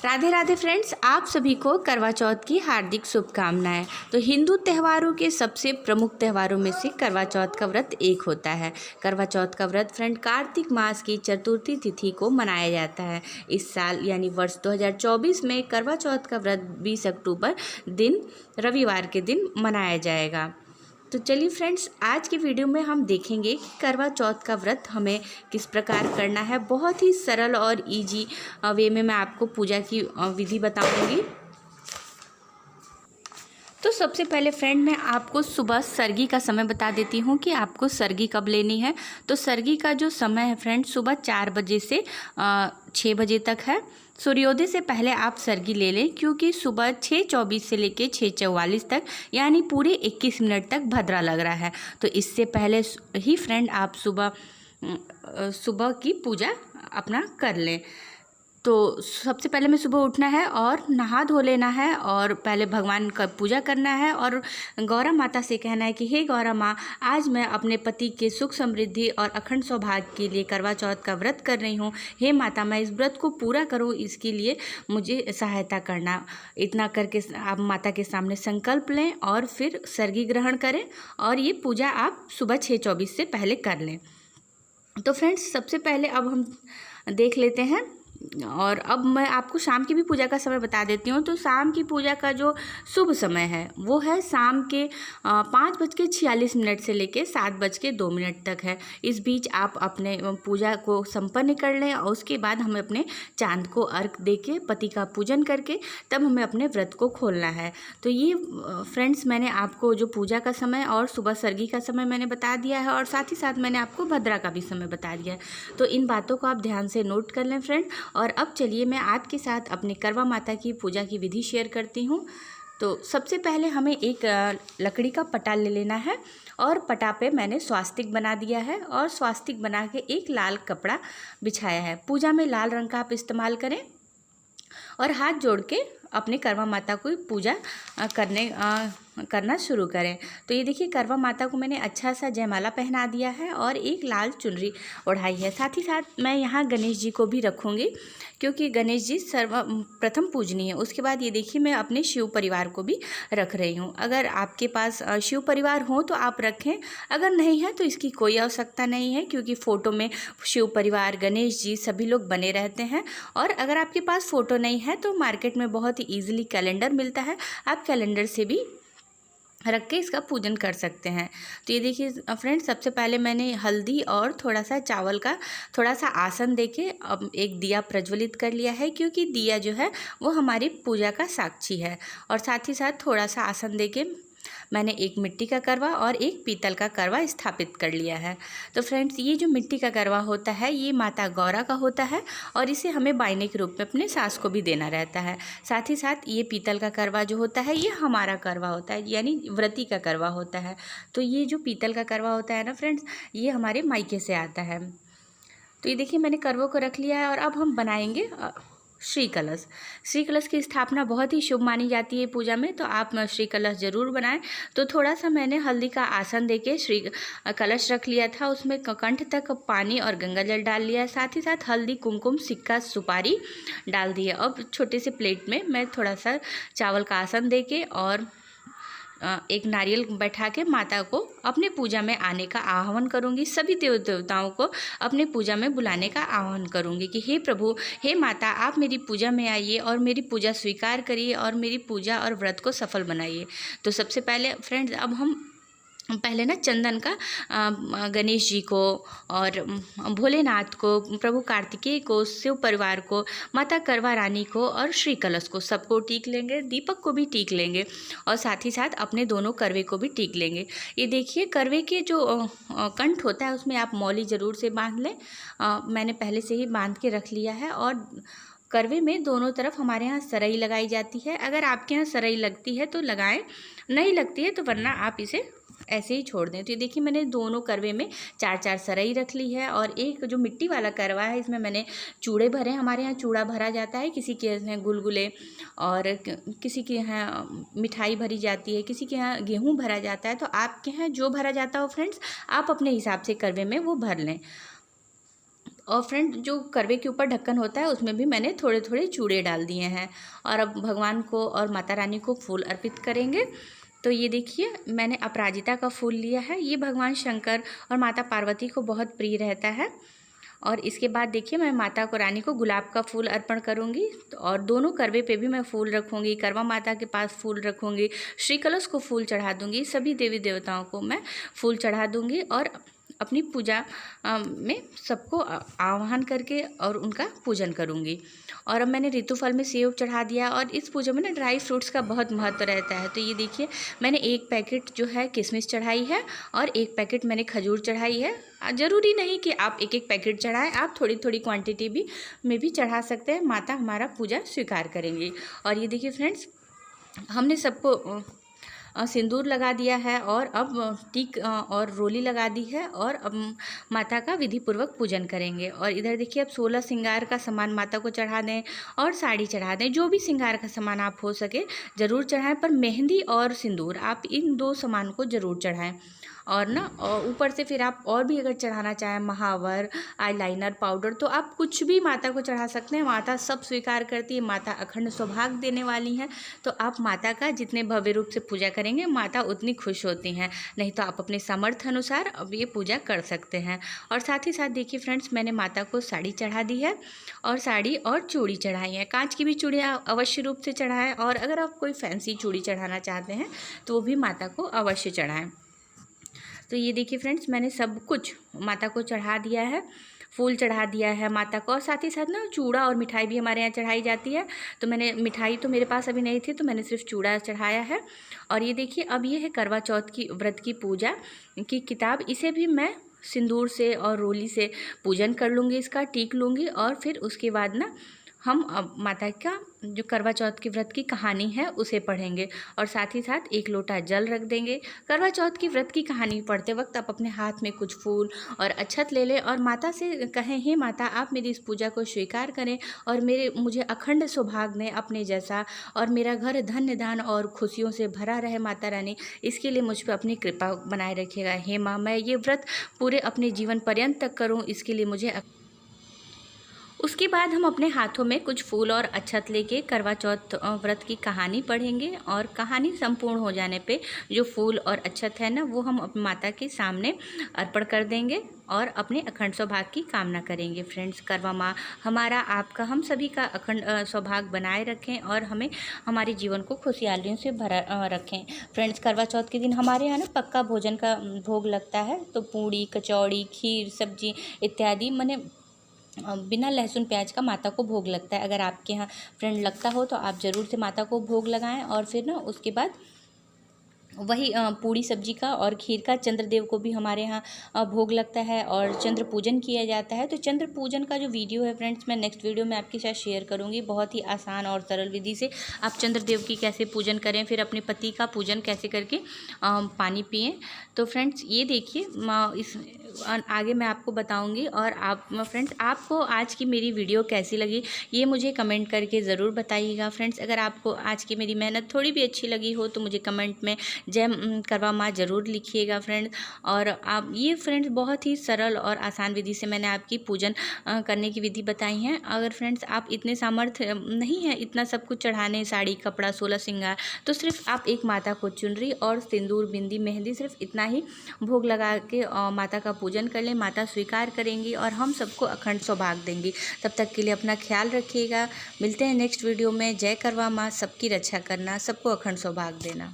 Radhe Radhe friends, आप सभी को करवा चौथ की हार्दिक शुभकामनाएं। तो हिंदू त्योहारों के सबसे प्रमुख त्योहारों में से करवा चौथ का व्रत एक होता है। करवा चौथ का व्रत फ्रेंड कार्तिक मास की चतुर्थी तिथि को मनाया जाता है। इस साल यानी वर्ष 2024 में करवा चौथ का व्रत 20 अक्टूबर दिन रविवार के दिन मनाया जाएगा। तो चलिए फ्रेंड्स, आज की वीडियो में हम देखेंगे कि करवा चौथ का व्रत हमें किस प्रकार करना है। बहुत ही सरल और इजी वे में मैं आपको पूजा की विधि बताऊंगी। तो सबसे पहले फ्रेंड मैं आपको सुबह सरगी का समय बता देती हूँ कि आपको सरगी कब लेनी है। तो सरगी का जो समय है फ्रेंड सुबह 4 बजे से 6 बजे तक है। सूर्योदय से पहले आप सरगी ले लें, क्योंकि सुबह 6:24 से लेकर 6:44 तक यानी पूरे 21 मिनट तक भद्रा लग रहा है। तो इससे पहले ही फ्रेंड आप सुबह की पूजा अपना कर लें। तो सबसे पहले में सुबह उठना है और नहा धो लेना है और पहले भगवान का पूजा करना है और गौरा माता से कहना है कि हे गौरा माँ, आज मैं अपने पति के सुख समृद्धि और अखंड सौभाग्य के लिए करवा चौथ का व्रत कर रही हूँ। हे माता, मैं इस व्रत को पूरा करूँ, इसके लिए मुझे सहायता करना। इतना करके आप माता के सामने संकल्प लें और फिर सरगी ग्रहण करें और ये पूजा आप सुबह 6:24 से पहले कर लें। तो फ्रेंड्स, सबसे पहले अब हम देख लेते हैं और अब मैं आपको शाम की भी पूजा का समय बता देती हूँ। तो शाम की पूजा का जो शुभ समय है वो है शाम के 5:46 से लेकर 7:02 तक है। इस बीच आप अपने पूजा को संपन्न कर लें और उसके बाद हमें अपने चांद को अर्घ दे के पति का पूजन करके तब हमें अपने व्रत को खोलना है। तो ये फ्रेंड्स, मैंने आपको जो पूजा का समय और सुबह सरगी का समय मैंने बता दिया है और साथ ही साथ मैंने आपको भद्रा का भी समय बता दिया है। तो इन बातों को आप ध्यान से नोट कर लें फ्रेंड। और अब चलिए मैं आपके साथ अपने करवा माता की पूजा की विधि शेयर करती हूँ। तो सबसे पहले हमें एक लकड़ी का पटा ले लेना है और पटा पे मैंने स्वास्तिक बना दिया है और स्वास्तिक बना के एक लाल कपड़ा बिछाया है। पूजा में लाल रंग का आप इस्तेमाल करें और हाथ जोड़ के अपने करवा माता को पूजा करना शुरू करें। तो ये देखिए, करवा माता को मैंने अच्छा सा जयमाला पहना दिया है और एक लाल चुनरी ओढ़ाई है। साथ ही साथ मैं यहाँ गणेश जी को भी रखूँगी, क्योंकि गणेश जी सर्वप्रथम पूजनीय है। उसके बाद ये देखिए, मैं अपने शिव परिवार को भी रख रही हूँ। अगर आपके पास शिव परिवार हो तो आप रखें, अगर नहीं है तो इसकी कोई आवश्यकता नहीं है, क्योंकि फ़ोटो में शिव परिवार, गणेश जी सभी लोग बने रहते हैं। और अगर आपके पास फ़ोटो नहीं है तो मार्केट में बहुत ही ईजिली कैलेंडर मिलता है, आप कैलेंडर से भी रख के इसका पूजन कर सकते हैं। तो ये देखिए फ्रेंड्स, सबसे पहले मैंने हल्दी और थोड़ा सा चावल का थोड़ा सा आसन देके अब एक दिया प्रज्वलित कर लिया है, क्योंकि दिया जो है वो हमारी पूजा का साक्षी है। और साथ ही साथ थोड़ा सा आसन देके मैंने एक मिट्टी का करवा और एक पीतल का करवा स्थापित कर लिया है। तो फ्रेंड्स, ये जो मिट्टी का करवा होता है ये माता गौरा का होता है और इसे हमें बायने के रूप में अपने सास को भी देना रहता है। साथ ही साथ ये पीतल का करवा जो होता है ये हमारा करवा होता है, यानी व्रती का करवा होता है। तो ये जो पीतल का करवा होता है ना फ्रेंड्स, ये हमारे मायके से आता है। तो ये देखिए, मैंने करवों को रख लिया है और अब हम बनाएंगे श्री कलश। श्री कलश की स्थापना बहुत ही शुभ मानी जाती है पूजा में, तो आप श्री कलश ज़रूर बनाएं। तो थोड़ा सा मैंने हल्दी का आसन देके श्री कलश रख लिया था, उसमें कंठ तक पानी और गंगा जल डाल लिया है। साथ ही साथ हल्दी, कुमकुम, सिक्का, सुपारी डाल दिया। अब छोटे से प्लेट में मैं थोड़ा सा चावल का आसन देके और एक नारियल बैठा के माता को अपने पूजा में आने का आह्वान करूंगी। सभी देव देवताओं को अपने पूजा में बुलाने का आह्वान करूंगी कि हे प्रभु, हे माता, आप मेरी पूजा में आइए और मेरी पूजा स्वीकार करिए और मेरी पूजा और व्रत को सफल बनाइए। तो सबसे पहले फ्रेंड्स, अब हम पहले ना चंदन का गणेश जी को और भोलेनाथ को, प्रभु कार्तिकेय को, शिव परिवार को, माता करवा रानी को और श्री कलश को सबको टीक लेंगे। दीपक को भी टीक लेंगे और साथ ही साथ अपने दोनों करवे को भी टीक लेंगे। ये देखिए, करवे के जो कंठ होता है उसमें आप मौली ज़रूर से बांध लें। मैंने पहले से ही बांध के रख लिया है। और करवे में दोनों तरफ हमारे यहाँ सरई लगाई जाती है। अगर आपके यहाँ सरई लगती है तो लगाएं, नहीं लगती है तो वरना आप इसे ऐसे ही छोड़ दें। तो ये देखिए, मैंने दोनों करवे में 4-4 सरई रख ली है। और एक जो मिट्टी वाला करवा है इसमें मैंने चूड़े भरे। हमारे यहाँ चूड़ा भरा जाता है, किसी के यहाँ गुलगुले और किसी के यहाँ मिठाई भरी जाती है, किसी के यहाँ गेहूँ भरा जाता है। तो आपके यहाँ जो भरा जाता हो फ्रेंड्स, आप अपने हिसाब से करवे में वो भर लें। और फ्रेंड जो करवे के ऊपर ढक्कन होता है उसमें भी मैंने थोड़े थोड़े चूड़े डाल दिए हैं। और अब भगवान को और माता रानी को फूल अर्पित करेंगे। तो ये देखिए मैंने अपराजिता का फूल लिया है, ये भगवान शंकर और माता पार्वती को बहुत प्रिय रहता है। और इसके बाद देखिए मैं माता को रानी को गुलाब का फूल अर्पण करूँगी। और दोनों करवे पे भी मैं फूल रखूँगी, करवा माता के पास फूल रखूँगी, श्री कलश को फूल चढ़ा दूँगी, सभी देवी देवताओं को मैं फूल चढ़ा दूँगी। और अपनी पूजा में सबको आह्वान करके और उनका पूजन करूँगी। और अब मैंने ऋतुफल में सेव चढ़ा दिया। और इस पूजा में ना ड्राई फ्रूट्स का बहुत महत्व रहता है। तो ये देखिए मैंने एक पैकेट जो है किशमिश चढ़ाई है और एक पैकेट मैंने खजूर चढ़ाई है। ज़रूरी नहीं कि आप एक एक पैकेट चढ़ाएं, आप थोड़ी थोड़ी क्वांटिटी में भी चढ़ा सकते हैं। माता हमारा पूजा स्वीकार करेंगी। और ये देखिए फ्रेंड्स हमने सबको सिंदूर लगा दिया है और अब टीक और रोली लगा दी है। और अब माता का विधि पूर्वक पूजन करेंगे। और इधर देखिए अब 16 श्रृंगार का सामान माता को चढ़ा दें और साड़ी चढ़ा दें। जो भी श्रृंगार का सामान आप हो सके ज़रूर चढ़ाएं, पर मेहंदी और सिंदूर आप इन 2 सामान को ज़रूर चढ़ाएं। और ना और ऊपर से फिर आप और भी अगर चढ़ाना चाहें महावर, आईलाइनर, पाउडर, तो आप कुछ भी माता को चढ़ा सकते हैं। माता सब स्वीकार करती है, माता अखंड सौभाग्य देने वाली हैं। तो आप माता का जितने भव्य रूप से पूजा करेंगे माता उतनी खुश होती हैं। नहीं तो आप अपने सामर्थ्य अनुसार अब ये पूजा कर सकते हैं। और साथ ही साथ देखिए फ्रेंड्स मैंने माता को साड़ी चढ़ा दी है और साड़ी और चूड़ी चढ़ाई है। कांच की भी चूड़ियाँ अवश्य रूप से चढ़ाएं। और अगर आप कोई फैंसी चूड़ी चढ़ाना चाहते हैं तो वो भी माता को अवश्य चढ़ाएं। तो ये देखिए फ्रेंड्स मैंने सब कुछ माता को चढ़ा दिया है, फूल चढ़ा दिया है माता को। और साथ ही साथ ना चूड़ा और मिठाई भी हमारे यहाँ चढ़ाई जाती है। तो मैंने मिठाई तो मेरे पास अभी नहीं थी तो मैंने सिर्फ चूड़ा चढ़ाया है। और ये देखिए अब ये है करवा चौथ की व्रत की पूजा की किताब, इसे भी मैं सिंदूर से और रोली से पूजन कर लूँगी, इसका टीक लूँगी। और फिर उसके बाद ना हम अब माता का जो करवा चौथ की व्रत की कहानी है उसे पढ़ेंगे। और साथ ही साथ 1 लोटा जल रख देंगे। करवा चौथ की व्रत की कहानी पढ़ते वक्त आप अपने हाथ में कुछ फूल और अक्षत ले लें और माता से कहें, हे माता आप मेरी इस पूजा को स्वीकार करें और मुझे अखंड सौभाग्य दें अपने जैसा, और मेरा घर धन्य धान और खुशियों से भरा रहे माता रानी, इसके लिए मुझ पर अपनी कृपा बनाए रखिएगा। हे माँ मैं ये व्रत पूरे अपने जीवन पर्यंत तक करूँ, इसके लिए मुझे। उसके बाद हम अपने हाथों में कुछ फूल और अक्षत लेके करवा चौथ व्रत की कहानी पढ़ेंगे। और कहानी संपूर्ण हो जाने पे जो फूल और अक्षत है ना वो हम अपनी माता के सामने अर्पण कर देंगे और अपने अखंड सौभाग्य की कामना करेंगे। फ्रेंड्स करवा माँ हमारा, आपका, हम सभी का अखंड सौभाग्य बनाए रखें और हमें हमारे जीवन को खुशहालियों से भरा रखें। फ्रेंड्स करवा चौथ के दिन हमारे यहाँ ना पक्का भोजन का भोग लगता है। तो पूड़ी, कचौड़ी, खीर, सब्जी इत्यादि मने बिना लहसुन प्याज का माता को भोग लगता है। अगर आपके यहाँ फ्रेंड लगता हो तो आप ज़रूर से माता को भोग लगाएं। और फिर ना उसके बाद वही पूड़ी सब्जी का और खीर का चंद्रदेव को भी हमारे यहाँ भोग लगता है और चंद्र पूजन किया जाता है। तो चंद्र पूजन का जो वीडियो है फ्रेंड्स मैं नेक्स्ट वीडियो में आपके साथ शेयर करूँगी। बहुत ही आसान और सरल विधि से आप चंद्रदेव की कैसे पूजन करें, फिर अपने पति का पूजन कैसे करके पानी पिएँ। तो फ्रेंड्स ये देखिए इस आगे मैं आपको बताऊंगी। और आप फ्रेंड्स आपको आज की मेरी वीडियो कैसी लगी ये मुझे कमेंट करके ज़रूर बताइएगा। फ्रेंड्स अगर आपको आज की मेरी मेहनत थोड़ी भी अच्छी लगी हो तो मुझे कमेंट में जय करवा माँ ज़रूर लिखिएगा फ्रेंड्स। और आप ये फ्रेंड्स बहुत ही सरल और आसान विधि से मैंने आपकी पूजन करने की विधि बताई हैं। अगर फ्रेंड्स आप इतने सामर्थ्य नहीं है इतना सब कुछ चढ़ाने, साड़ी, कपड़ा, 16 श्रृंगार, तो सिर्फ आप एक माता को चुनरी और सिंदूर, बिंदी, मेहंदी, सिर्फ इतना ही भोग लगा के माता का पूजन कर लें। माता स्वीकार करेंगी और हम सबको अखंड सौभाग्य देंगी। तब तक के लिए अपना ख्याल रखिएगा। मिलते हैं नेक्स्ट वीडियो में। जय करवा माँ, सबकी रक्षा करना, सबको अखंड सौभाग्य देना।